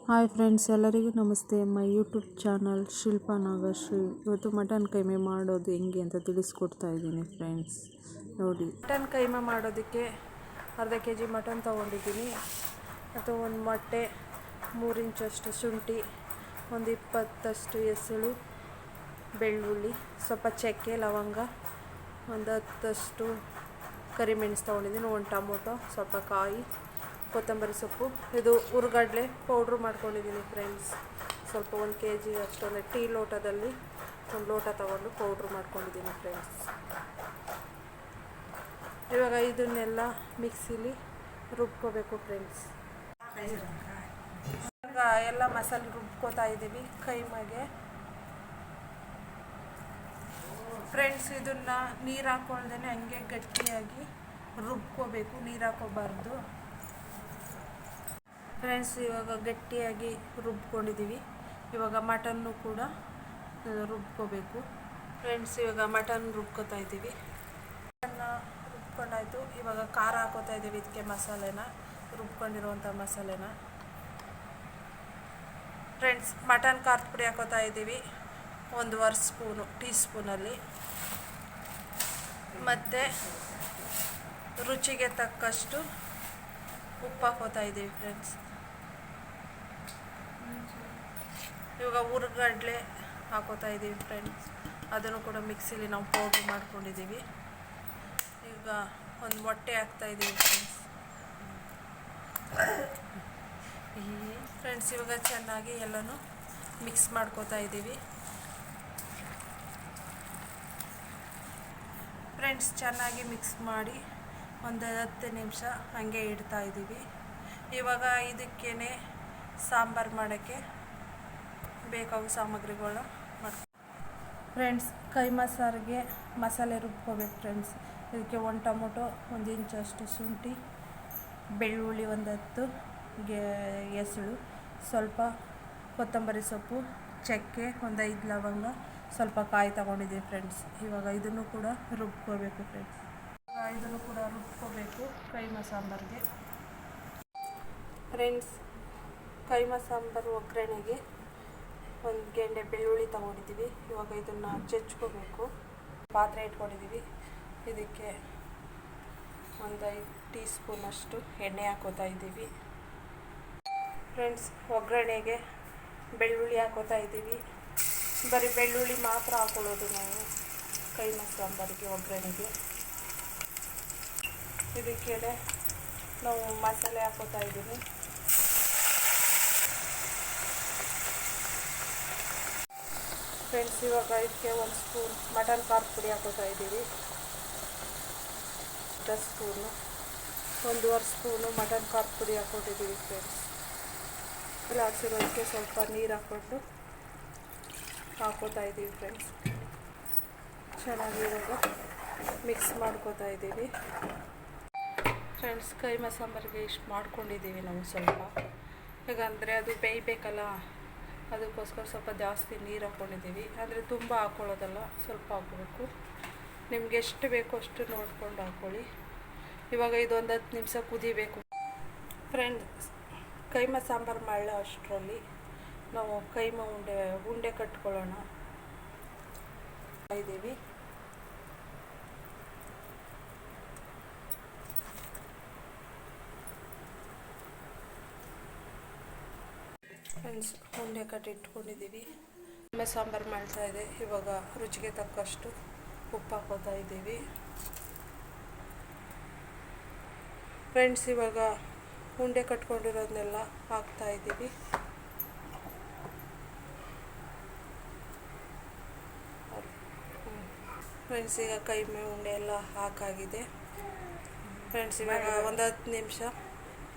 Hi friends, ಎಲ್ಲರಿಗೂ ನಮಸ್ತೆ. My YouTube channel Shilpa Nagashree. ಇವತ್ತು ಮಟನ್ ಕೈಮೆ ಮಾಡೋದು ಹೆಂಗೆ ಅಂತ ತಿಳಿಸ್ಕೊಡ್ತಾ ಇದ್ದೀನಿ ಫ್ರೆಂಡ್ಸ್. ನೋಡಿ, ಮಟನ್ ಕೈಮೆ ಮಾಡೋದಕ್ಕೆ ಅರ್ಧ kg ಮಟನ್ ತೊಗೊಂಡಿದ್ದೀನಿ. ಮತ್ತು ಒಂದು ಮೊಟ್ಟೆ, 3 ಇಂಚಷ್ಟು ಶುಂಠಿ, ಒಂದು 20 ಎಸಳು ಬೆಳ್ಳುಳ್ಳಿ, ಸ್ವಲ್ಪ ಚಕ್ಕೆ, ಲವಂಗ, ಒಂದು 10 ಕರಿಮೆಣಸು ತೊಗೊಂಡಿದ್ದೀನಿ, ಒಂದು ಟೊಮೊಟೊ, ಸ್ವಲ್ಪ ಕಾಯಿ, ಕೊತ್ತಂಬರಿ ಸೊಪ್ಪು. ಇದು ಹುರ್ಗಡ್ಲೆ ಪೌಡ್ರ್ ಮಾಡ್ಕೊಂಡಿದ್ದೀನಿ ಫ್ರೆಂಡ್ಸ್. ಸ್ವಲ್ಪ 1 kg ಅಷ್ಟು, ಅಂದರೆ ಟೀ ಲೋಟದಲ್ಲಿ 1 ಲೋಟ ತಗೊಂಡು ಪೌಡ್ರ್ ಮಾಡ್ಕೊಂಡಿದ್ದೀನಿ ಫ್ರೆಂಡ್ಸ್. ಇವಾಗ ಇದನ್ನೆಲ್ಲ ಮಿಕ್ಸಿಲಿ ರುಬ್ಕೋಬೇಕು ಫ್ರೆಂಡ್ಸ್. ಇವಾಗ ಎಲ್ಲ ಮಸಾಲೆ ರುಬ್ಕೋತಾ ಇದ್ದೀವಿ ಕೈಮಗೆ ಫ್ರೆಂಡ್ಸ್. ಇದನ್ನು ನೀರು ಹಾಕ್ಕೊಳ್ದೇ ಹಂಗೆ ಗಟ್ಟಿಯಾಗಿ ರುಬ್ಕೋಬೇಕು, ನೀರು ಹಾಕೋಬಾರ್ದು ಫ್ರೆಂಡ್ಸ್. ಇವಾಗ ಗಟ್ಟಿಯಾಗಿ ರುಬ್ಕೊಂಡಿದ್ದೀವಿ. ಇವಾಗ ಮಟನ್ನು ಕೂಡ ರುಬ್ಕೋಬೇಕು ಫ್ರೆಂಡ್ಸ್. ಇವಾಗ ಮಟನ್ ರುಬ್ಕೋತಾ ಇದ್ದೀವಿ. ಮಟನ್ನ ರುಬ್ಕೊಂಡಾಯಿತು. ಇವಾಗ ಖಾರ ಹಾಕೋತಾ ಇದ್ದೀವಿ ಇದಕ್ಕೆ, ಮಸಾಲೆನ ರುಬ್ಕೊಂಡಿರುವಂಥ ಮಸಾಲೆನ ಫ್ರೆಂಡ್ಸ್. ಮಟನ್ ಖಾರದ ಪುಡಿ ಹಾಕೋತಾ ಇದ್ದೀವಿ 1.5 ಸ್ಪೂನು ಟೀ ಸ್ಪೂನಲ್ಲಿ. ಮತ್ತು ರುಚಿಗೆ ತಕ್ಕಷ್ಟು ಉಪ್ಪು ಹಾಕೋತಾ ಇದ್ದೀವಿ ಫ್ರೆಂಡ್ಸ್. ಇವಾಗ ಹುರ್ಗಡ್ಲೆ ಹಾಕೋತಾ ಇದ್ದೀವಿ ಫ್ರೆಂಡ್ಸ್. ಅದನ್ನು ಕೂಡ ಮಿಕ್ಸಿಲಿ ನಾವು ಪೌಡ್ರ್ ಮಾಡ್ಕೊಂಡಿದ್ದೀವಿ. ಈಗ ಒಂದು ಮೊಟ್ಟೆ ಹಾಕ್ತಾ ಇದ್ದೀವಿ ಫ್ರೆಂಡ್ಸ್. ಇವಾಗ ಚೆನ್ನಾಗಿ ಎಲ್ಲನೂ ಮಿಕ್ಸ್ ಮಾಡ್ಕೋತಾ ಇದ್ದೀವಿ ಫ್ರೆಂಡ್ಸ್. ಚೆನ್ನಾಗಿ ಮಿಕ್ಸ್ ಮಾಡಿ ಒಂದು 10 ನಿಮಿಷ ಹಾಗೆ ಇಡ್ತಾ ಇದ್ದೀವಿ. ಇವಾಗ ಇದಕ್ಕೇ ಸಾಂಬಾರು ಮಾಡೋಕ್ಕೆ ಬೇಕಾಗೋ ಸಾಮಗ್ರಿಗಳನ್ನ ಫ್ರೆಂಡ್ಸ್. ಕೈಮಾ ಸಾರಿಗೆ ಮಸಾಲೆ ರುಬ್ಕೋಬೇಕು ಫ್ರೆಂಡ್ಸ್. ಇದಕ್ಕೆ 1 ಟೊಮೊಟೊ, 1 ಇಂಚಷ್ಟು ಶುಂಠಿ, ಬೆಳ್ಳುಳ್ಳಿ, ಒಂದು 10 ಎಸಳು, ಸ್ವಲ್ಪ ಕೊತ್ತಂಬರಿ ಸೊಪ್ಪು, ಚಕ್ಕೆ, ಒಂದು 5 ಲವಂಗ, ಸ್ವಲ್ಪ ಕಾಯಿ ತಗೊಂಡಿದ್ದೀವಿ ಫ್ರೆಂಡ್ಸ್. ಇವಾಗ ಇದನ್ನು ಕೂಡ ರುಬ್ಕೋಬೇಕು ಫ್ರೆಂಡ್ಸ್. ಇದನ್ನು ಕೂಡ ರುಬ್ಕೋಬೇಕು ಕೈಮಾ ಸಾಂಬಾರಿಗೆ ಫ್ರೆಂಡ್ಸ್. ಕೈಮಾ ಸಾಂಬಾರು ಒಗ್ಗರಣೆಗೆ 1 ಗೆಂಡೆ ಬೆಳ್ಳುಳ್ಳಿ ತೊಗೊಂಡಿದ್ದೀವಿ. ಇವಾಗ ಇದನ್ನು ಜಜ್ಕೋಬೇಕು. ಪಾತ್ರೆ ಇಟ್ಕೊಂಡಿದ್ದೀವಿ. ಇದಕ್ಕೆ ಒಂದು 5 ಟೀ ಸ್ಪೂನಷ್ಟು ಎಣ್ಣೆ ಹಾಕೋತಾ ಇದ್ದೀವಿ ಫ್ರೆಂಡ್ಸ್. ಒಗ್ಗರಣೆಗೆ ಬೆಳ್ಳುಳ್ಳಿ ಹಾಕೋತಾ ಇದ್ದೀವಿ. ಬರೀ ಬೆಳ್ಳುಳ್ಳಿ ಮಾತ್ರ ಹಾಕೊಳ್ಳೋದು ನಾವು ಕೈಮಾ ಸಾಂಬಾರಿಗೆ, ಒಗ್ಗರಣೆಗೆ. ಇದಕ್ಕೆ ನಾವು ಮಸಾಲೆ ಹಾಕೋತಾ ಇದ್ದೀವಿ ಫ್ರೆಂಡ್ಸ್. ಇವಾಗ ಇದಕ್ಕೆ 1 ಸ್ಪೂನ್ ಮಟನ್ ಖಾರದ ಪುಡಿ ಹಾಕೋತಾ ಇದ್ದೀವಿ. 10 ಸ್ಪೂನು, 1.5 ಸ್ಪೂನು ಮಟನ್ ಖಾರದ ಪುಡಿ ಹಾಕ್ಕೊಟ್ಟಿದ್ದೀವಿ ಫ್ರೆಂಡ್ಸ್. ಹಾಕ್ಸಿರೋದಕ್ಕೆ ಸ್ವಲ್ಪ ನೀರು ಹಾಕ್ಕೊಂಡು ಹಾಕೋತಾ ಇದ್ದೀವಿ ಫ್ರೆಂಡ್ಸ್. ಚೆನ್ನಾಗಿ ಇವಾಗ ಮಿಕ್ಸ್ ಮಾಡ್ಕೋತಾ ಇದ್ದೀವಿ ಫ್ರೆಂಡ್ಸ್. ಕೈಮಾ ಸಾಂಬಾರಿಗೆ ಇಷ್ಟು ಮಾಡ್ಕೊಂಡಿದ್ದೀವಿ ನಾವು ಸ್ವಲ್ಪ. ಯಾಕಂದರೆ ಅದು ಬೇಯಬೇಕಲ್ಲ, ಅದಕ್ಕೋಸ್ಕರ ಸ್ವಲ್ಪ ಜಾಸ್ತಿ ನೀರು ಹಾಕ್ಕೊಂಡಿದ್ದೀವಿ. ಅಂದರೆ ತುಂಬ ಹಾಕ್ಕೊಳ್ಳೋದಲ್ಲ, ಸ್ವಲ್ಪ ಹಾಕ್ಕೋಬೇಕು. ನಿಮ್ಗೆ ಎಷ್ಟು ಬೇಕೋ ಅಷ್ಟು ನೋಡ್ಕೊಂಡು ಹಾಕ್ಕೊಳ್ಳಿ. ಇವಾಗ ಇದೊಂದು 10 ನಿಮಿಷ ಕುದಿಬೇಕು ಫ್ರೆಂಡ್ಸ್. ಕೈಮಾ ಸಾಂಬಾರು ಮಾಡೋ ಅಷ್ಟರಲ್ಲಿ ನಾವು ಕೈಮಾ ಉಂಡೆ ಕಟ್ಕೊಳ್ಳೋಣ ಇದ್ದೀವಿ. ಫ್ರೆಂಡ್ಸ್, ಉಂಡೆ ಕಟ್ಟಿಟ್ಕೊಂಡಿದ್ದೀವಿ. ಕೈಮಾ ಸಾಂಬಾರು ಮಾಡ್ತಾ ಇದೆ. ಇವಾಗ ರುಚಿಗೆ ತಕ್ಕಷ್ಟು ಉಪ್ಪು ಹಾಕೋತಾ ಇದ್ದೀವಿ ಫ್ರೆಂಡ್ಸ್. ಇವಾಗ ಉಂಡೆ ಕಟ್ಕೊಂಡಿರೋದನ್ನೆಲ್ಲ ಹಾಕ್ತಾ ಇದ್ದೀವಿ ಫ್ರೆಂಡ್ಸ್. ಈಗ ಕೈಮೆ ಉಂಡೆ ಎಲ್ಲ ಹಾಕಾಗಿದೆ ಫ್ರೆಂಡ್ಸ್. ಇವಾಗ ಒಂದು 10 ನಿಮಿಷ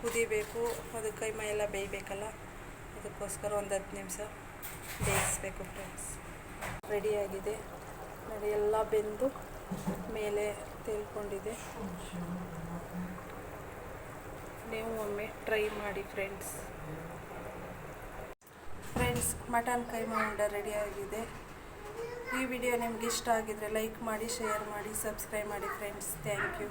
ಕುದಿಬೇಕು. ಅದು ಕೈಮೆ ಎಲ್ಲ ಬೇಯಬೇಕಲ್ಲ, ಅದಕ್ಕೋಸ್ಕರ ಒಂದು 10 ನಿಮಿಷ ಬೇಯಿಸಬೇಕು ಫ್ರೆಂಡ್ಸ್. ರೆಡಿಯಾಗಿದೆ ನೋಡಿ, ಎಲ್ಲ ಬೆಂದು ಮೇಲೆ ತೇಲ್ಕೊಂಡಿದೆ. ನೀವು ಒಮ್ಮೆ ಟ್ರೈ ಮಾಡಿ ಫ್ರೆಂಡ್ಸ್. ಮಟನ್ ಕೈಮಾ ಉಂಡೆ ರೆಡಿಯಾಗಿದೆ. ಈ ವಿಡಿಯೋ ನಿಮ್ಗೆ ಇಷ್ಟ ಆಗಿದರೆ ಲೈಕ್ ಮಾಡಿ, ಶೇರ್ ಮಾಡಿ, ಸಬ್ಸ್ಕ್ರೈಬ್ ಮಾಡಿ ಫ್ರೆಂಡ್ಸ್. Thank you.